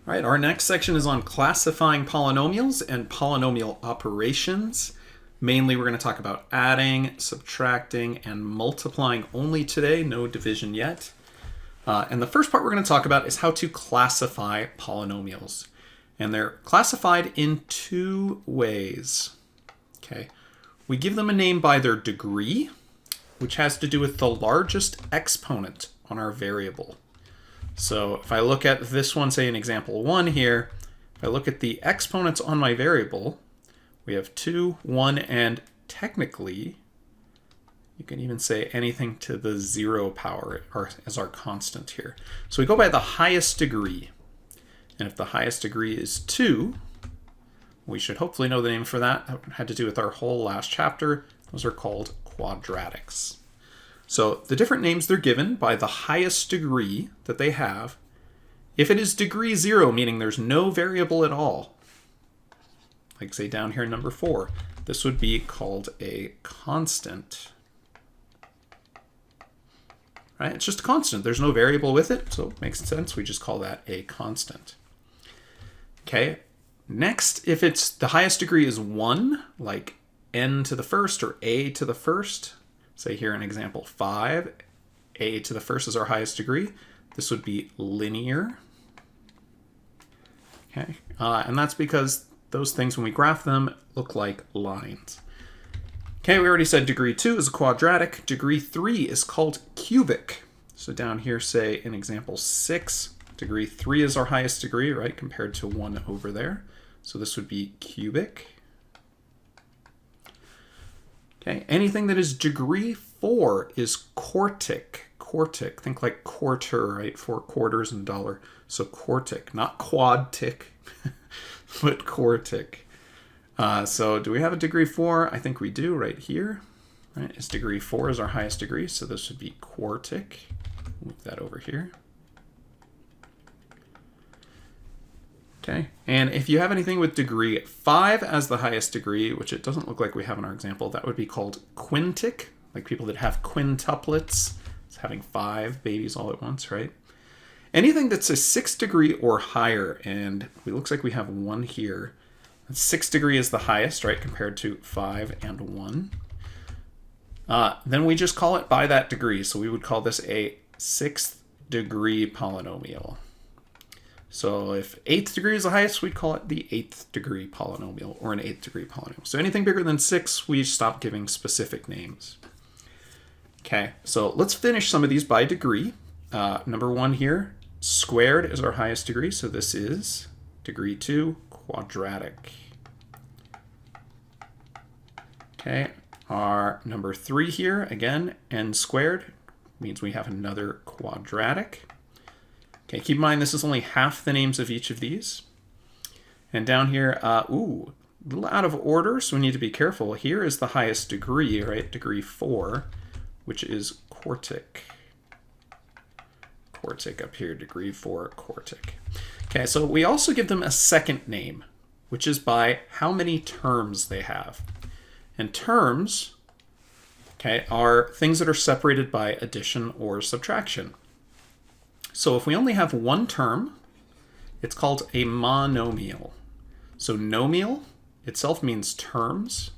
All right, our next section is on classifying polynomials and polynomial operations. Mainly, we're going to talk about adding, subtracting, and multiplying only today, no division yet. And the first part we're going to talk about is how to classify polynomials. And they're classified in two ways. Okay, we give them a name by their degree, which has to do with the largest exponent on our variable. So if I look at this one, say in example 1 here, if I look at the exponents on my variable, we have 2, 1, and technically, you can even say anything to the 0 power as our constant here. So we go by the highest degree. And if the highest degree is 2, we should hopefully know the name for that. That had to do with our whole last chapter. Those are called quadratics. So the different names they're given by the highest degree that they have. If it is degree 0, meaning there's no variable at all, like say down here in number 4, this would be called a constant. Right? It's just a constant. There's no variable with it, so it makes sense. We just call that a constant. Okay. Next, if it's the highest degree is 1, like n to the first or a to the first, say here in example 5, a to the first is our highest degree. This would be linear. Okay, and that's because those things, when we graph them, look like lines. Okay, we already said degree 2 is a quadratic. Degree 3 is called cubic. So down here, say in example 6, degree 3 is our highest degree, right, compared to 1 over there. So this would be cubic. Okay, anything that is degree 4 is quartic. Quartic, think like quarter, right? 4 quarters and dollar. So quartic, not quadtic, but quartic. So do we have a degree 4? I think we do right here. Right, it's degree 4 is our highest degree, so this would be quartic. Move that over here. Okay, and if you have anything with degree 5 as the highest degree, which it doesn't look like we have in our example, that would be called quintic, like people that have quintuplets. It's having 5 babies all at once, right? Anything that's a 6th degree or higher, and it looks like we have 1 here. 6th degree is the highest, right, compared to 5 and 1. Then we just call it by that degree, so we would call this a 6th degree polynomial. So if 8th degree is the highest, we'd call it the 8th degree polynomial or an 8th degree polynomial. So anything bigger than 6, we stop giving specific names. Okay, so let's finish some of these by degree. Number 1 here, squared is our highest degree. So this is degree 2, quadratic. Okay, our number 3 here, again, n squared means we have another quadratic. Okay, keep in mind this is only half the names of each of these. And down here, a little out of order, so we need to be careful. Here is the highest degree, right? Degree 4, which is quartic. Quartic up here, degree 4, quartic. Okay, so we also give them a second name, which is by how many terms they have. And terms, okay, are things that are separated by addition or subtraction. So if we only have 1 term, it's called a monomial. So nomial itself means terms,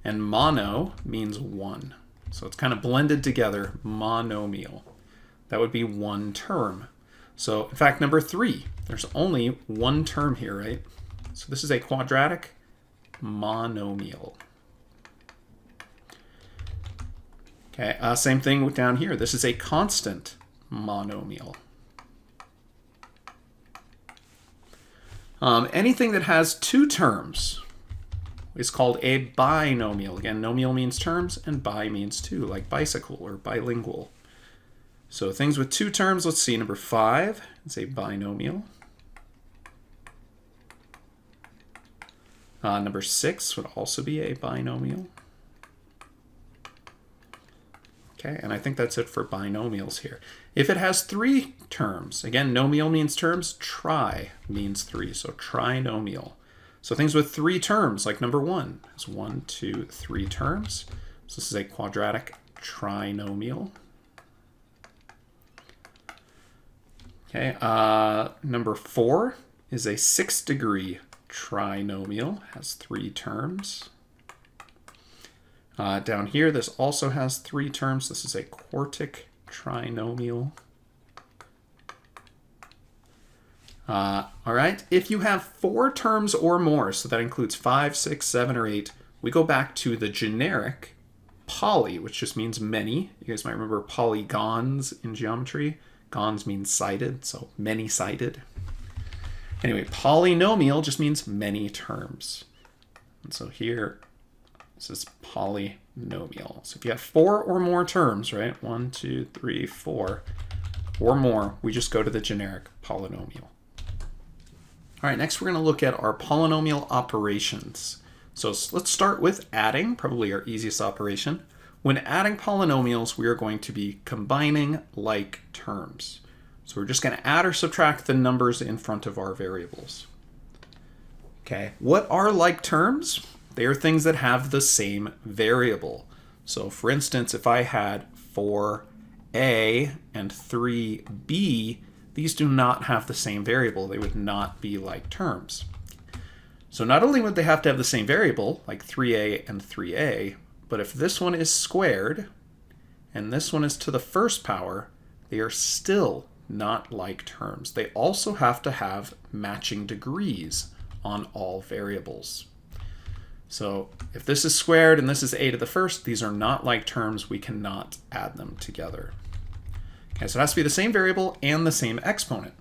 and mono means 1. So it's kind of blended together, monomial. That would be 1 term. So in fact, number 3, there's only 1 term here, right? So this is a quadratic monomial. Okay, same thing with down here. This is a constant monomial. Anything that has 2 terms is called a binomial. Again, nomial means terms and bi means 2, like bicycle or bilingual. So things with 2 terms, let's see, number 5 is a binomial. Number 6 would also be a binomial. Okay, and I think that's it for binomials here. If it has 3 terms, again, nomial means terms, tri means 3, so trinomial. So things with 3 terms, like number 1, has 1, 2, 3 terms. So this is a quadratic trinomial. Okay, number 4 is a 6th-degree trinomial, has 3 terms. Down here, this also has 3 terms. This is a quartic trinomial. All right, if you have 4 terms or more, so that includes 5, 6, 7, or 8, we go back to the generic poly, which just means many. You guys might remember polygons in geometry. Gons means sided, so many-sided. Anyway, polynomial just means many terms. And so here, this is polynomial. So if you have 4 or more terms, right? 1, 2, 3, 4, or more, we just go to the generic polynomial. All right, next we're going to look at our polynomial operations. So let's start with adding, probably our easiest operation. When adding polynomials, we are going to be combining like terms. So we're just going to add or subtract the numbers in front of our variables. Okay, what are like terms? They are things that have the same variable. So for instance, if I had 4a and 3b, these do not have the same variable. They would not be like terms. So not only would they have to have the same variable, like 3a and 3a, but if this one is squared and this one is to the first power, they are still not like terms. They also have to have matching degrees on all variables. So if this is squared and this is a to the first, these are not like terms. We cannot add them together. Okay, so it has to be the same variable and the same exponent.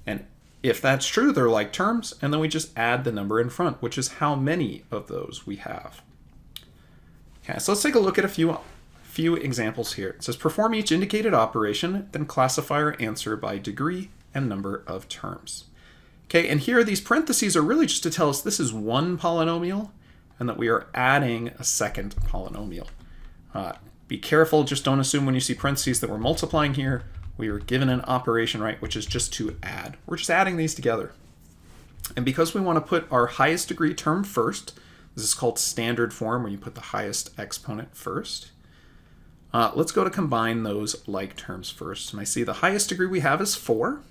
And if that's true, they're like terms, and then we just add the number in front, which is how many of those we have. Okay, so let's take a look at a few examples here. It says perform each indicated operation, then classify or answer by degree and number of terms. Okay, and here these parentheses are really just to tell us this is one polynomial and that we are adding a second polynomial. Be careful, just don't assume when you see parentheses that we're multiplying here. We are given an operation, right, which is just to add. We're just adding these together. And because we want to put our highest degree term first, this is called standard form, where you put the highest exponent first. Let's go to combine those like terms first. And I see the highest degree we have is 4,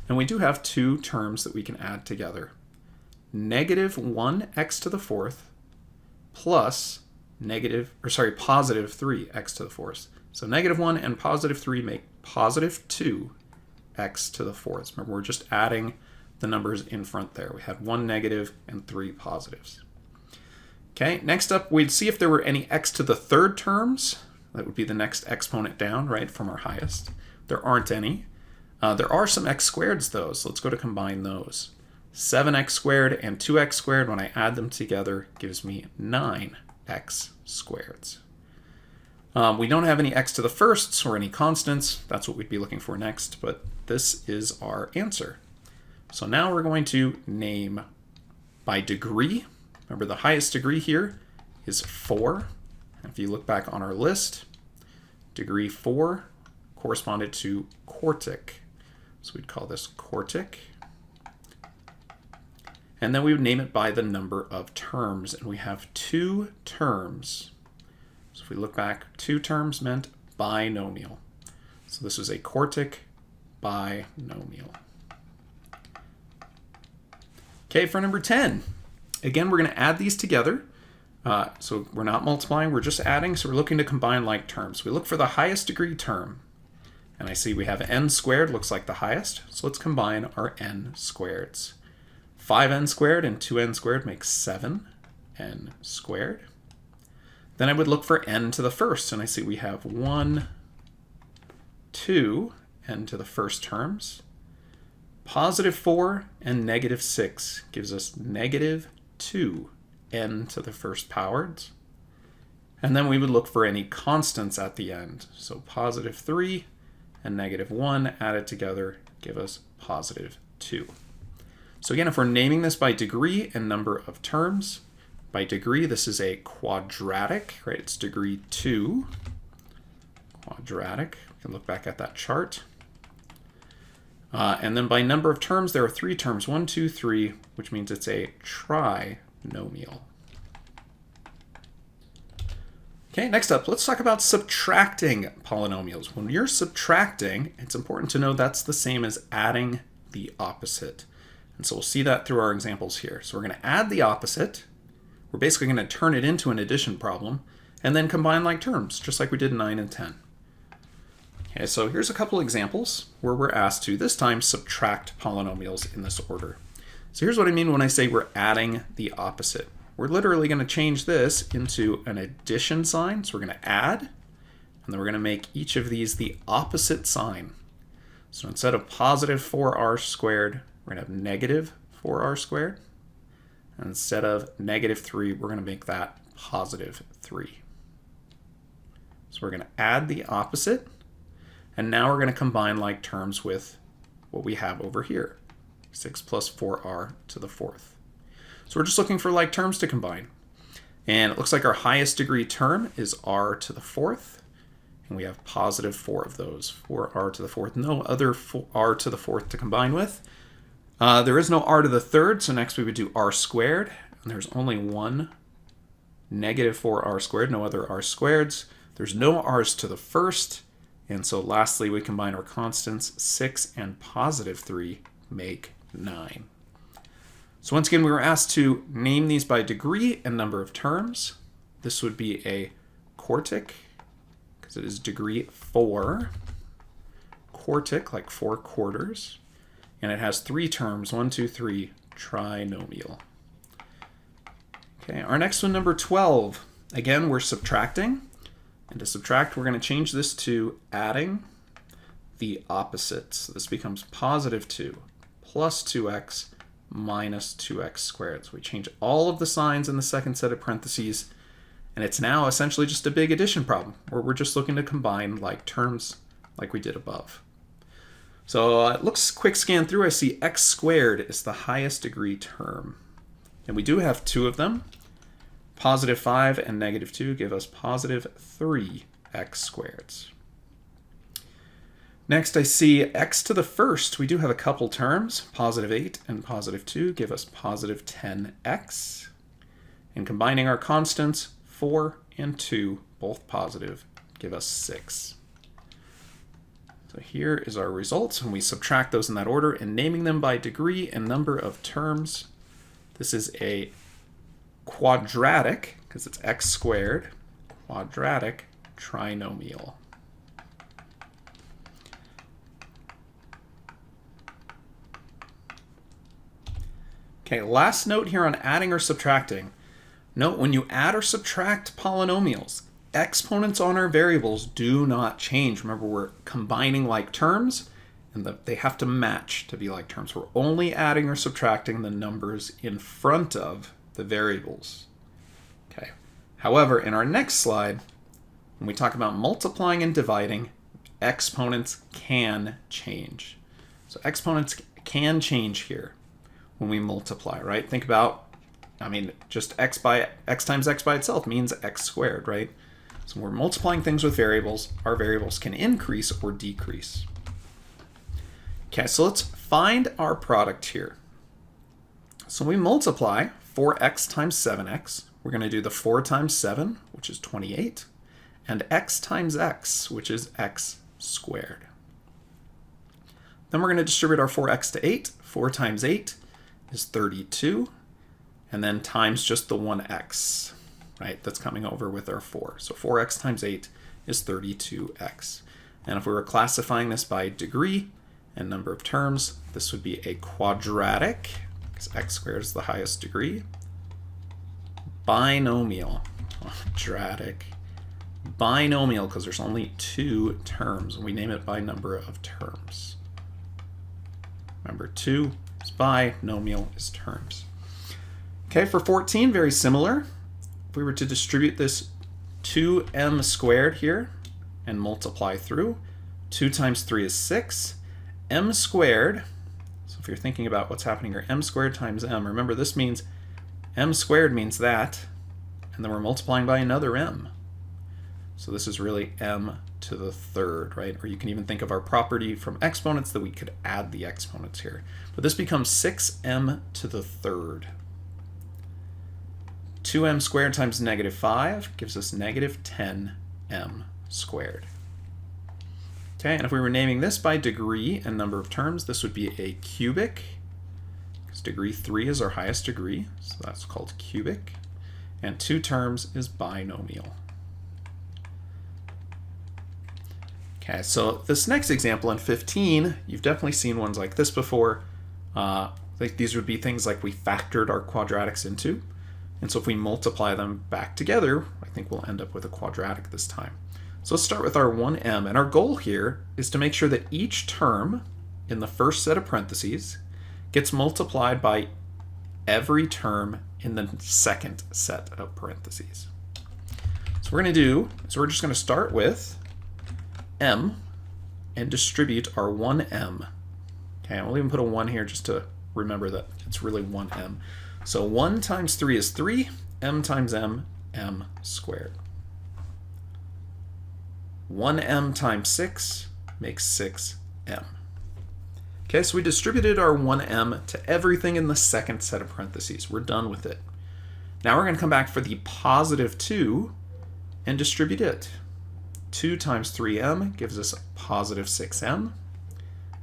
and we do have 2 terms that we can add together. Negative 1x to the 4th plus positive 3x to the 4th. So negative 1 and positive 3 make positive 2x to the 4th. Remember, we're just adding the numbers in front there. We had 1 negative and 3 positives. Okay, next up, we'd see if there were any x to the 3rd terms. That would be the next exponent down, right, from our highest. There aren't any. There are some x squareds, though, so let's go to combine those. 7x squared and 2x squared, when I add them together, gives me 9x squareds. We don't have any x to the firsts or any constants. That's what we'd be looking for next, but this is our answer. So now we're going to name by degree. Remember, the highest degree here is 4. If you look back on our list, degree 4 corresponded to quartic. So we'd call this quartic. And then we would name it by the number of terms. And we have 2 terms. So if we look back, 2 terms meant binomial. So this is a quartic binomial. Okay, for number 10. Again, we're going to add these together. So we're not multiplying, we're just adding. So we're looking to combine like terms. We look for the highest degree term. And I see we have n squared, looks like the highest. So let's combine our n squareds. 5n squared and 2n squared makes 7n squared. Then I would look for n to the first, and I see we have 1, 2, n to the first terms. Positive 4 and negative 6 gives us negative 2 n to the first powers. And then we would look for any constants at the end. So positive 3 and negative 1 added together give us positive 2. So again, if we're naming this by degree and number of terms, by degree, this is a quadratic, right? It's degree 2. Quadratic. You can look back at that chart. And then by number of terms, there are 3 terms, 1, 2, 3, which means it's a trinomial. Okay, next up, let's talk about subtracting polynomials. When you're subtracting, it's important to know that's the same as adding the opposite. And so we'll see that through our examples here. So we're going to add the opposite. We're basically going to turn it into an addition problem and then combine like terms, just like we did in 9 and 10. Okay, so here's a couple examples where we're asked to, this time, subtract polynomials in this order. So here's what I mean when I say we're adding the opposite. We're literally going to change this into an addition sign. So we're going to add, and then we're going to make each of these the opposite sign. So instead of positive 4r squared, we're going to have negative 4r squared. And instead of negative 3, we're going to make that positive 3. So we're going to add the opposite. And now we're going to combine like terms with what we have over here, 6 plus 4r to the 4th. So we're just looking for like terms to combine. And it looks like our highest degree term is r to the 4th. And we have positive 4 of those, 4r to the 4th. No other r to the 4th to combine with. There is no r to the 3rd, so next we would do r squared. And there's only one negative 4r squared, no other r squareds. There's no r's to the 1st. And so lastly, we combine our constants. 6 and positive 3 make 9. So once again, we were asked to name these by degree and number of terms. This would be a quartic, because it is degree 4. Quartic, like 4 quarters. And it has 3 terms, 1, 2, 3, trinomial. Okay, our next one, number 12. Again, we're subtracting. And to subtract, we're going to change this to adding the opposites. So this becomes positive 2 plus 2x minus 2x squared. So we change all of the signs in the second set of parentheses. And it's now essentially just a big addition problem where we're just looking to combine like terms like we did above. So it looks quick scan through. I see x squared is the highest degree term. And we do have 2 of them. Positive 5 and negative 2 give us positive 3x squareds. Next, I see x to the 1st. We do have a couple terms. Positive 8 and positive 2 give us positive 10x. And combining our constants, 4 and 2, both positive, give us 6. So here is our results, and we subtract those in that order and naming them by degree and number of terms. This is a quadratic, because it's x squared, quadratic trinomial. Okay, last note here on adding or subtracting. Note when you add or subtract polynomials, exponents on our variables do not change. Remember, we're combining like terms, and they have to match to be like terms. We're only adding or subtracting the numbers in front of the variables. Okay. However, in our next slide, when we talk about multiplying and dividing, exponents can change. So exponents can change here when we multiply, right? Think about, just x times x by itself means x squared, right? So when we're multiplying things with variables, our variables can increase or decrease. Okay, so let's find our product here. So we multiply 4x times 7x. We're going to do the 4 times 7, which is 28, and x times x, which is x squared. Then we're going to distribute our 4x to 8. 4 times 8 is 32, and then times just the 1x, right? That's coming over with our 4. So 4x times 8 is 32x. And if we were classifying this by degree and number of terms, this would be a quadratic, because x squared is the highest degree. Binomial, quadratic, binomial, because there's only 2 terms, and we name it by number of terms. Remember, 2 is binomial is terms. Okay, for 14, very similar. If we were to distribute this 2m squared here and multiply through, 2 times 3 is 6. M squared, so if you're thinking about what's happening here, m squared times m, remember this means m squared means that, and then we're multiplying by another m. So this is really m to the 3rd, right? Or you can even think of our property from exponents that we could add the exponents here. But this becomes 6m to the 3rd. 2m squared times negative 5 gives us negative 10m squared. Okay, and if we were naming this by degree and number of terms, this would be a cubic, because So degree 3 is our highest degree, so that's called cubic. And 2 terms is binomial. Okay, so this next example in 15, you've definitely seen ones like this before. Like these would be things like we factored our quadratics into. And so if we multiply them back together, I think we'll end up with a quadratic this time. So let's start with our 1m, and our goal here is to make sure that each term in the first set of parentheses gets multiplied by every term in the second set of parentheses. So we're just going to start with m and distribute our 1m. Okay, I'll even put a 1 here just to remember that it's really 1m. So 1 times 3 is 3, m times m, m squared. 1m times 6 makes 6m. Okay, so we distributed our 1m to everything in the second set of parentheses. We're done with it. Now we're going to come back for the positive 2 and distribute it. 2 times 3m gives us positive 6m,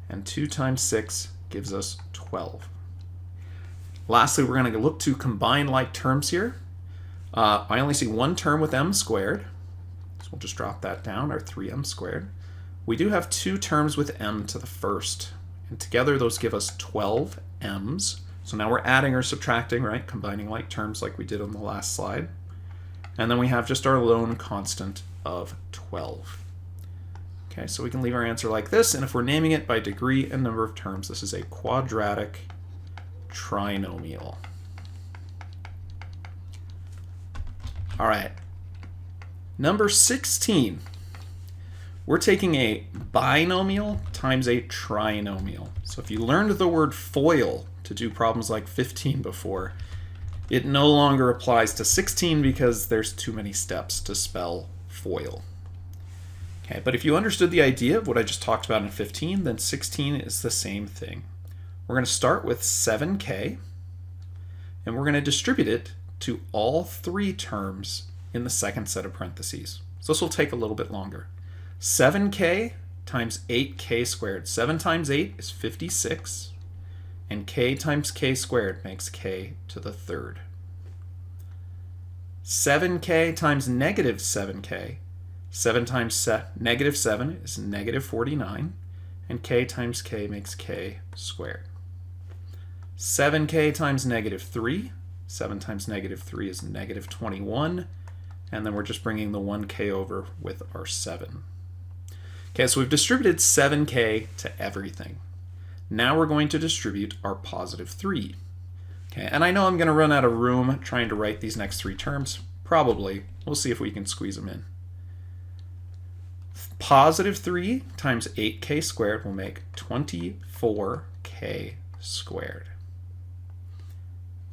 and 2 times 6 gives us 12. Lastly, we're going to look to combine like terms here. I only see one term with m squared, so we'll just drop that down, our 3m squared. We do have 2 terms with m to the first, and together those give us 12 m's. So now we're adding or subtracting, right? Combining like terms like we did on the last slide. And then we have just our lone constant of 12. Okay, so we can leave our answer like this, and if we're naming it by degree and number of terms, this is a quadratic trinomial. All right, number 16. We're taking a binomial times a trinomial. So if you learned the word FOIL to do problems like 15 before, it no longer applies to 16 because there's too many steps to spell FOIL. Okay, but if you understood the idea of what I just talked about in 15, then 16 is the same thing. We're going to start with 7k, and we're going to distribute it to all 3 terms in the second set of parentheses. So this will take a little bit longer. 7k times 8k squared. 7 times 8 is 56, and k times k squared makes k to the third. 7k times negative 7k. 7 times negative 7 is negative 49, and k times k makes k squared. 7k times negative 3. 7 times negative 3 is negative 21, and then we're just bringing the 1k over with our 7. Okay, so we've distributed 7k to everything. Now we're going to distribute our positive 3. Okay, and I know I'm going to run out of room trying to write these next 3 terms. Probably. We'll see if we can squeeze them in. Positive 3 times 8k squared will make 24k squared.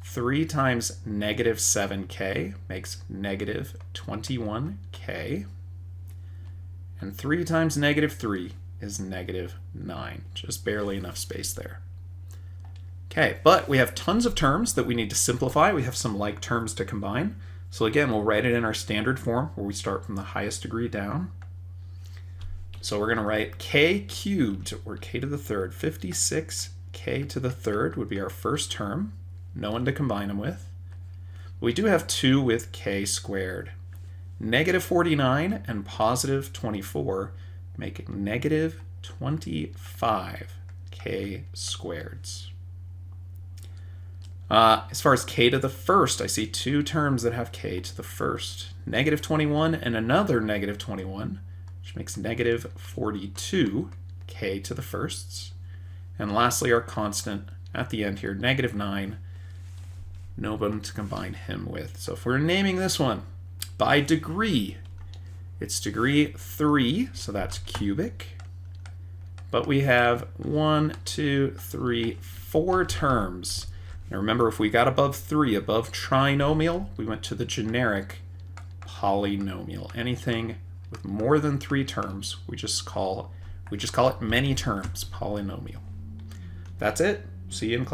3 times negative 7k makes negative 21k. And 3 times negative 3 is negative 9. Just barely enough space there. Okay, but we have tons of terms that we need to simplify. We have some like terms to combine. So again, we'll write it in our standard form where we start from the highest degree down. So we're going to write k cubed, or k to the third. 56k to the third would be our first term. No one to combine them with. We do have 2 with k squared. Negative 49 and positive 24 make negative 25k squareds. As far as k to the first, I see 2 terms that have k to the first. Negative 21 and another negative 21, which makes negative 42k to the firsts. And lastly, our constant at the end here, negative 9, no one to combine him with. So if we're naming this one by degree, it's degree 3, so that's cubic. But we have 1, 2, 3, 4 terms. Now remember, if we got above 3, above trinomial, we went to the generic polynomial. Anything with more than 3 terms, we just call it many terms, polynomial. That's it. See you in class.